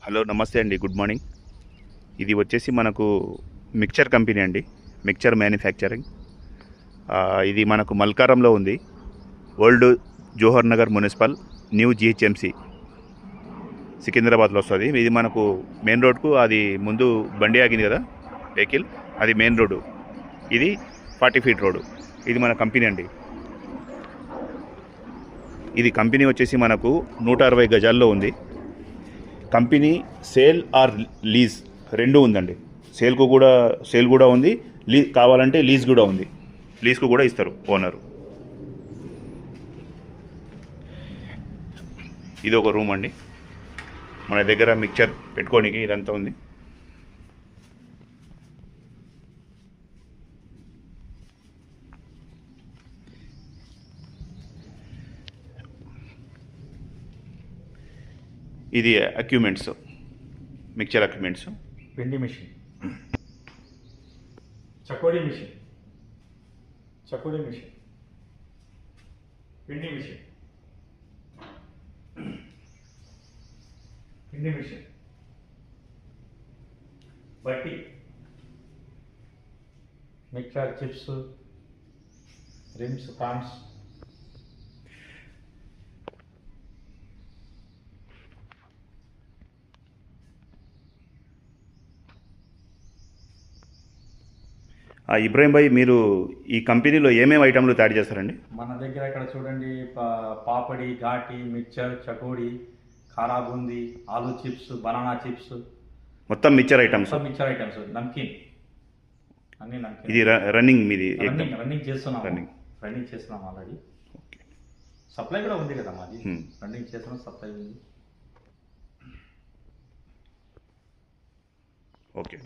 Hello నమస్తే అండి, good morning. ఇది వచ్చేసి మనకు మిక్చర్ కంపెనీ అండి, మిక్చర్ మ్యానుఫ్యాక్చరింగ్. ఇది మనకు మల్కారంలో ఉంది. ఓల్డ్ జోహర్ నగర్ మున్సిపల్, న్యూ జిహెచ్ఎంసి, సికింద్రాబాద్లో వస్తుంది. ఇది మనకు మెయిన్ రోడ్కు, అది ముందు బండి ఆగింది కదా వెహికల్, అది మెయిన్ రోడ్డు. ఇది 40 ఫీట్ రోడ్డు. ఇది మన కంపెనీ అండి. ఇది కంపెనీ వచ్చేసి మనకు 160 గజాల్లో ఉంది. కంపెనీ సేల్ ఆర్ లీజ్ రెండు ఉందండి. సేల్ కూడా ఉంది, కావాలంటే లీజ్ కూడా ఉంది. లీజ్కు కూడా ఇస్తారు ఓనరు. ఇది ఒక రూమ్ అండి. మన దగ్గర మిక్చర్ పెట్టుకోనికి ఇదంతా ఉంది. ఇది ఎక్విప్మెంట్స్, మిక్చర్ ఎక్విప్మెంట్స్. పిండి మిషన్, చకోడి మిషన్, పిండి మిషన్, బట్టి, mixture, chips, rings, cones, Ibrahim bhai, మీరు ఈ కంపెనీలో ఏమేమి ఐటమ్లు తయారు చేస్తారండి? మన దగ్గర ఇక్కడ చూడండి, పాపడి, ఘాటి, మిక్చర్, చకోడి, కారా boondi, aloo chips, banana chips, మొత్తం మిక్చర్ ఐటమ్స్, నమ్కీన్, అన్ని నమ్కీన్. ఇది రన్నింగ్ మీది? రన్నింగ్ చేస్తున్నాం ఆల్రెడీ. సప్లై కూడా ఉంది కదా మాది. రన్నింగ్ చేస్తున్నాం, సప్లై ఉంది. ఓకే.